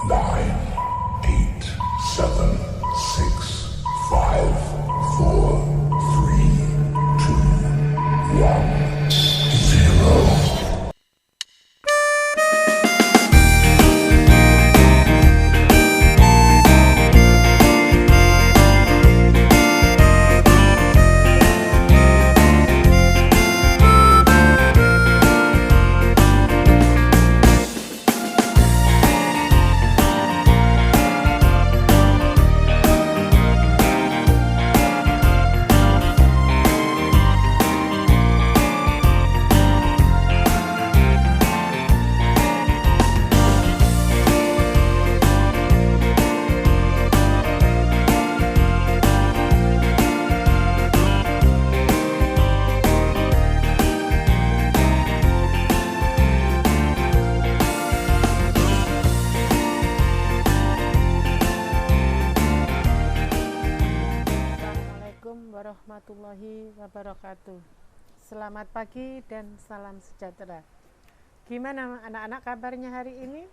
nine, eight, seven, six, five, four, three, two, one, zero. Warahmatullahi wabarakatuh. Selamat pagi dan salam sejahtera. Gimana anak-anak kabarnya hari ini?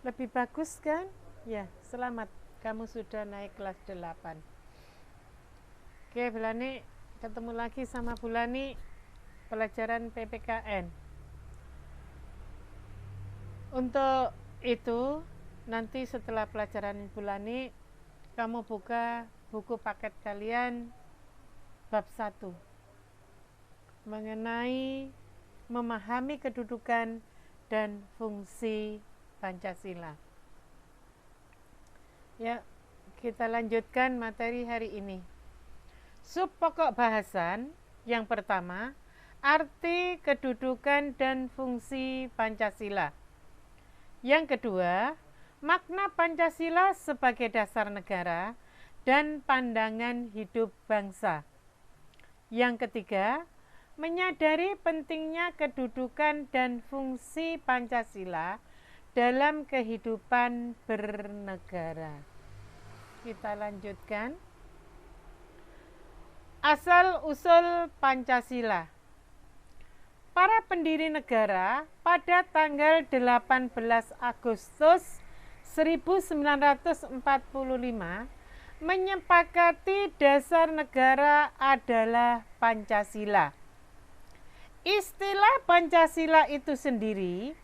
Lebih bagus kan? Ya, selamat. Kamu sudah naik kelas 8. Oke, Bulani, ketemu lagi sama Bulani pelajaran PPKN. Untuk itu, nanti setelah pelajaran Bulani, kamu buka buku paket kalian bab 1 mengenai memahami kedudukan dan fungsi Pancasila. Ya, kita lanjutkan materi hari ini. Sub pokok bahasan yang pertama, arti kedudukan dan fungsi Pancasila. Yang kedua, makna Pancasila sebagai dasar negara dan pandangan hidup bangsa. Yang ketiga, menyadari pentingnya kedudukan dan fungsi Pancasila dalam kehidupan bernegara. Kita lanjutkan. Asal-usul Pancasila. Para pendiri negara pada tanggal 18 Agustus 1945 menyepakati dasar negara adalah Pancasila. Istilah Pancasila itu sendiri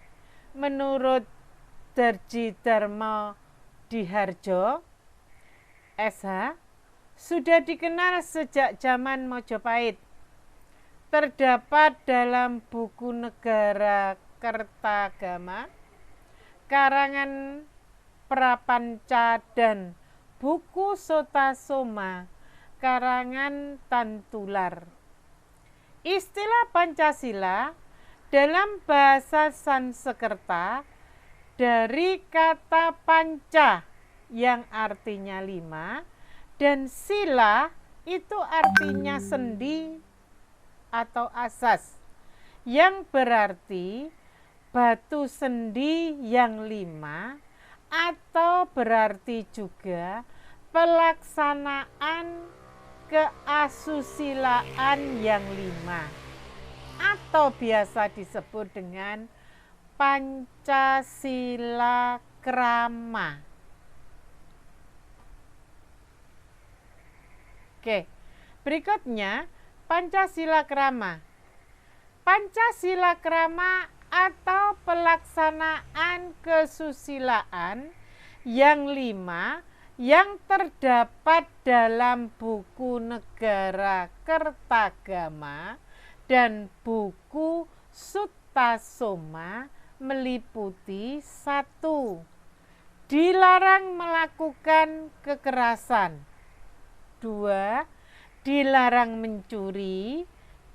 menurut Darji Dharma Diharjo SH sudah dikenal sejak zaman Mojopahit. Terdapat dalam buku Negara Kertagama, karangan Prapanca dan buku Sotasoma, karangan Tantular. Istilah Pancasila dalam bahasa Sanskerta dari kata panca yang artinya 5 dan sila itu artinya sendi atau asas yang berarti batu sendi yang 5 atau berarti juga pelaksanaan keasusilaan yang 5 atau biasa disebut dengan Pancasila Krama. Oke, berikutnya Pancasila Krama. Pancasila Krama atau pelaksanaan kesusilaan yang 5 yang terdapat dalam buku Negara Kertagama dan buku Sutasoma meliputi 1. Dilarang melakukan kekerasan. 2. Dilarang mencuri.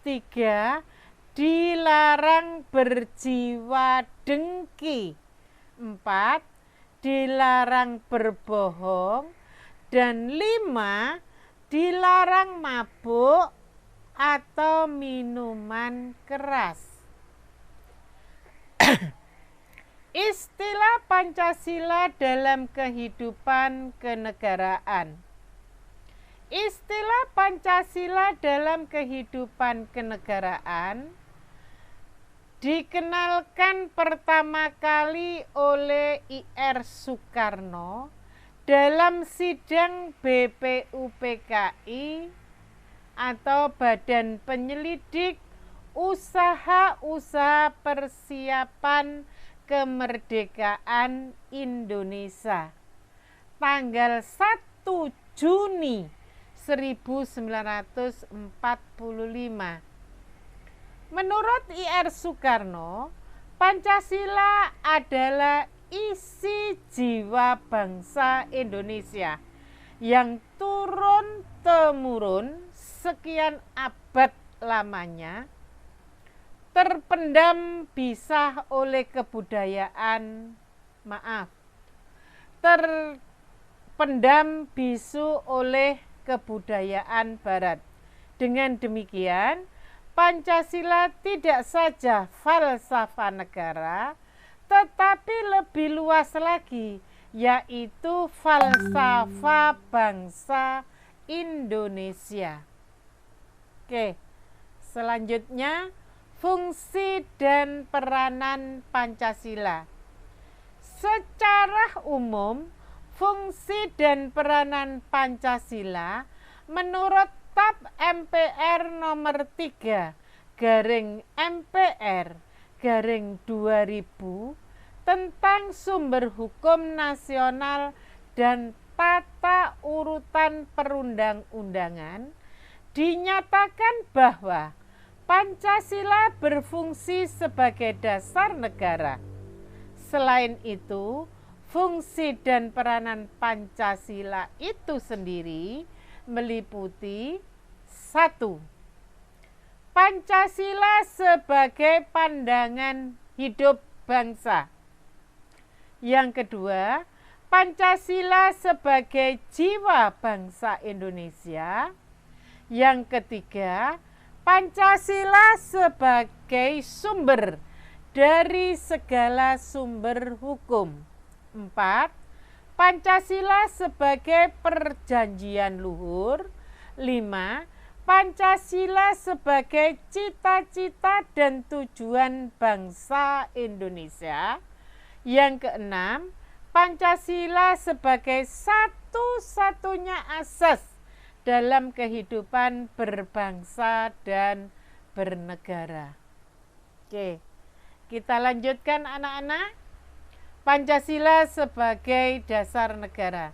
3. Dilarang berjiwa dengki. 4. Dilarang berbohong. Dan 5. Dilarang mabuk atau minuman keras. Istilah Pancasila dalam kehidupan kenegaraan. Istilah Pancasila dalam kehidupan kenegaraan dikenalkan pertama kali oleh I.R. Soekarno dalam sidang BPUPKI atau Badan Penyelidik Usaha-usaha Persiapan Kemerdekaan Indonesia tanggal 1 Juni 1945. Menurut I.R. Soekarno, Pancasila adalah isi jiwa bangsa Indonesia yang turun-temurun sekian abad lamanya, terpendam bisa oleh terpendam bisu oleh kebudayaan Barat. Dengan demikian, Pancasila tidak saja falsafah negara, tetapi lebih luas lagi, yaitu falsafah bangsa Indonesia. Oke, selanjutnya fungsi dan peranan Pancasila. Secara umum, fungsi dan peranan Pancasila menurut TAP MPR nomor 3/MPR/2000 tentang sumber hukum nasional dan tata urutan perundang-undangan dinyatakan bahwa Pancasila berfungsi sebagai dasar negara. Selain itu, fungsi dan peranan Pancasila itu sendiri meliputi 1. Pancasila sebagai pandangan hidup bangsa. Yang kedua, Pancasila sebagai jiwa bangsa Indonesia. Yang ketiga, Pancasila sebagai sumber dari segala sumber hukum. 4. Pancasila sebagai perjanjian luhur. 5. Pancasila sebagai cita-cita dan tujuan bangsa Indonesia. Yang keenam, Pancasila sebagai satu-satunya asas dalam kehidupan berbangsa dan bernegara. Oke, kita lanjutkan anak-anak. Pancasila sebagai dasar negara.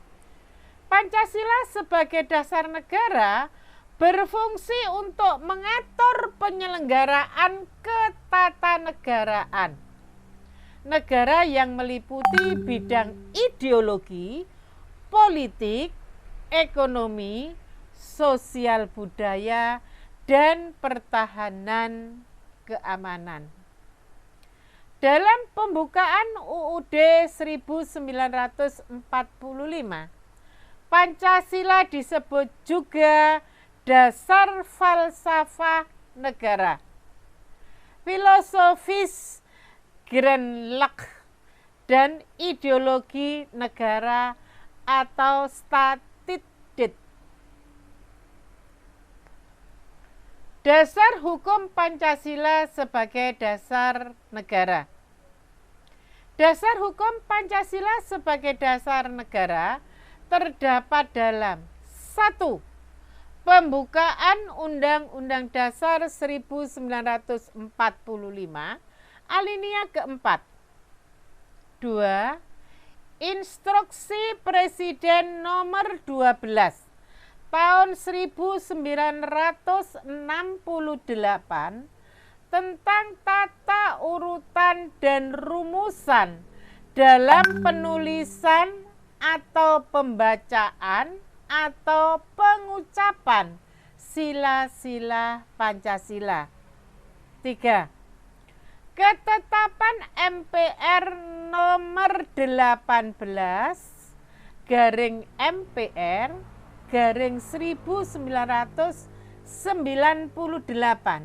Pancasila sebagai dasar negara berfungsi untuk mengatur penyelenggaraan ketatanegaraan negara yang meliputi bidang ideologi, politik, ekonomi, sosial budaya, dan pertahanan keamanan. Dalam pembukaan UUD 1945, Pancasila disebut juga dasar falsafah negara. Filosofis Grenlach dan ideologi negara atau statidit. Dasar hukum Pancasila sebagai dasar negara. Dasar hukum Pancasila sebagai dasar negara terdapat dalam 1. Pembukaan Undang-Undang Dasar 1945 alinea keempat. 2. Instruksi Presiden nomor 12 tahun 1968 tentang tata urutan dan rumusan dalam penulisan atau pembacaan atau pengucapan sila-sila Pancasila. 3. Ketetapan MPR nomor 18/MPR/1998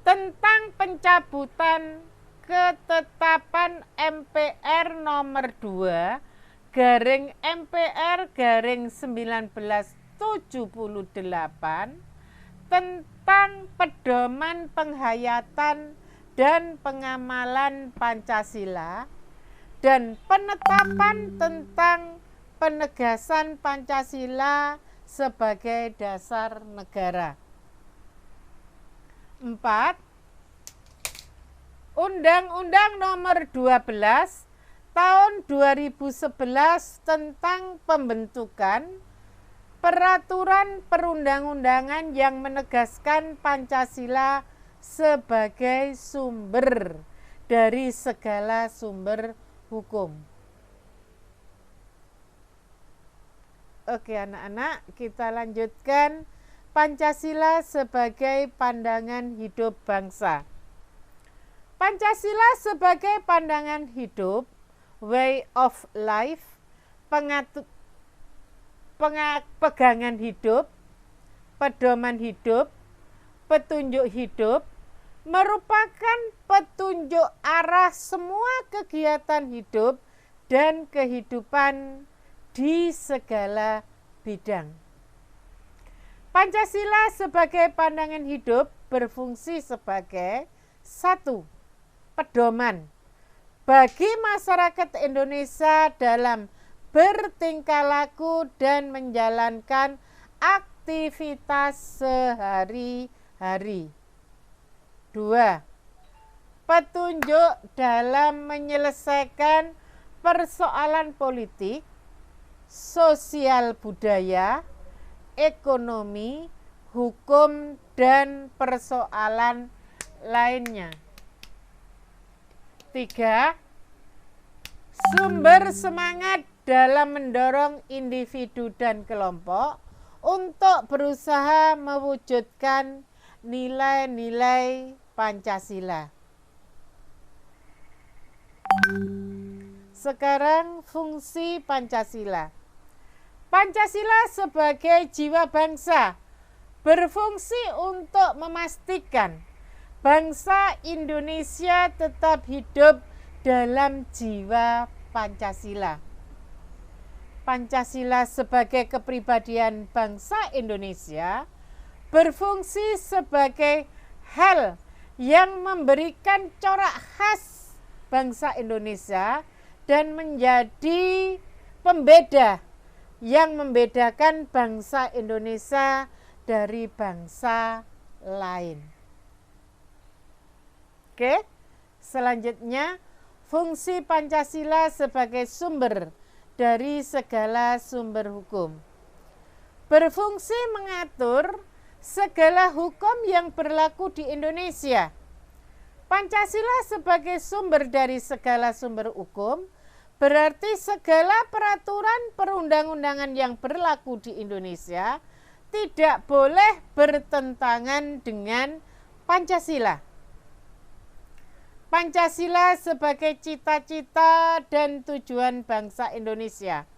tentang pencabutan ketetapan MPR nomor 2/MPR/1978 tentang pedoman penghayatan dan pengamalan Pancasila dan penetapan tentang penegasan Pancasila sebagai dasar negara. 4. Undang-Undang Nomor 12 Tahun 2011 tentang pembentukan peraturan perundang-undangan yang menegaskan Pancasila sebagai sumber dari segala sumber hukum. Oke anak-anak, kita lanjutkan Pancasila sebagai pandangan hidup bangsa. Pancasila sebagai pandangan hidup, way of life, pegangan hidup, pedoman hidup, petunjuk hidup, merupakan petunjuk arah semua kegiatan hidup dan kehidupan di segala bidang. Pancasila sebagai pandangan hidup berfungsi sebagai 1. Pedoman bagi masyarakat Indonesia dalam bertingkah laku dan menjalankan aktivitas sehari-hari. 2. Petunjuk dalam menyelesaikan persoalan politik, sosial budaya, ekonomi, hukum, dan persoalan lainnya. 3. Sumber semangat dalam mendorong individu dan kelompok untuk berusaha mewujudkan nilai-nilai Pancasila. Sekarang fungsi Pancasila. Pancasila sebagai jiwa bangsa berfungsi untuk memastikan bangsa Indonesia tetap hidup dalam jiwa Pancasila. Pancasila sebagai kepribadian bangsa Indonesia berfungsi sebagai hal yang memberikan corak khas bangsa Indonesia dan menjadi pembeda yang membedakan bangsa Indonesia dari bangsa lain. Oke, selanjutnya fungsi Pancasila sebagai sumber dari segala sumber hukum. Berfungsi mengatur segala hukum yang berlaku di Indonesia. Pancasila sebagai sumber dari segala sumber hukum berarti segala peraturan perundang-undangan yang berlaku di Indonesia tidak boleh bertentangan dengan Pancasila. Pancasila sebagai cita-cita dan tujuan bangsa Indonesia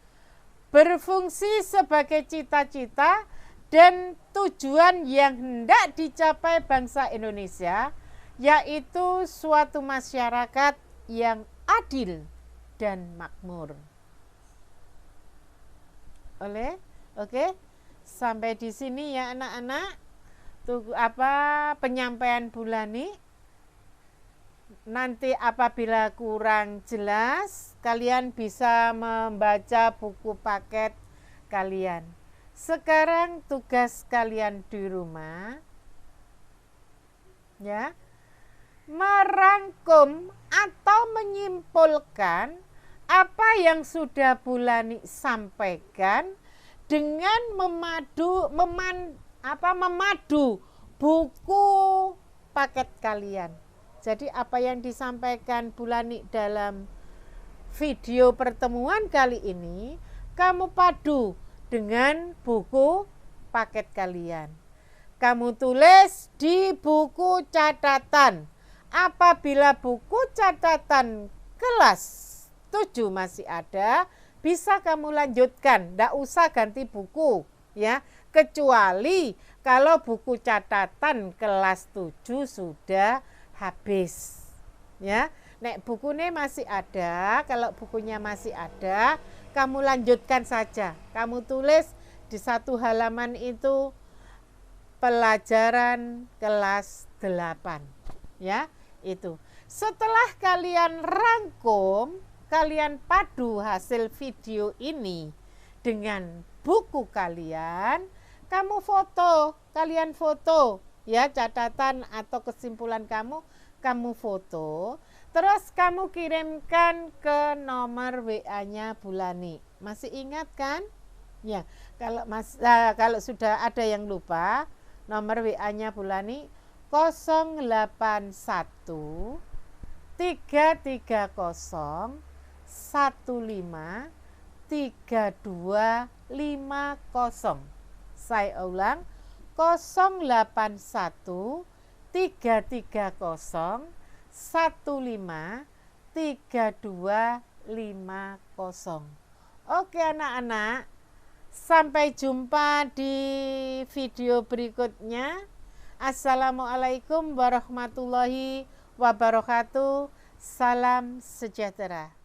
berfungsi sebagai cita-cita dan tujuan yang hendak dicapai bangsa Indonesia, yaitu suatu masyarakat yang adil dan makmur. Oke, sampai di sini ya anak-anak. Penyampaian Bulani. Nanti apabila kurang jelas, kalian bisa membaca buku paket kalian. Sekarang tugas kalian di rumah, ya, merangkum atau menyimpulkan apa yang sudah Bulani sampaikan dengan memadu buku paket kalian. Jadi apa yang disampaikan Bulani dalam video pertemuan kali ini, kamu padu dengan buku paket kalian. Kamu tulis di buku catatan. Apabila buku catatan kelas 7 masih ada, bisa kamu lanjutkan, tidak usah ganti buku, ya. Kecuali kalau buku catatan kelas 7 sudah habis, ya. Nek bukunya masih ada, kalau bukunya masih ada, kamu lanjutkan saja. Kamu tulis di satu halaman itu pelajaran kelas 8, ya. Itu. Setelah kalian rangkum, kalian padu hasil video ini dengan buku kalian, kalian foto ya, catatan atau kesimpulan kamu foto, terus kamu kirimkan ke nomor WA-nya Bulani. Masih ingat kan? Ya, kalau sudah ada yang lupa, nomor WA-nya Bulani 081 330 15 3250. Saya ulang, 081 330 15 3250. Oke anak-anak, sampai jumpa di video berikutnya. Assalamualaikum warahmatullahi wabarakatuh. Salam sejahtera.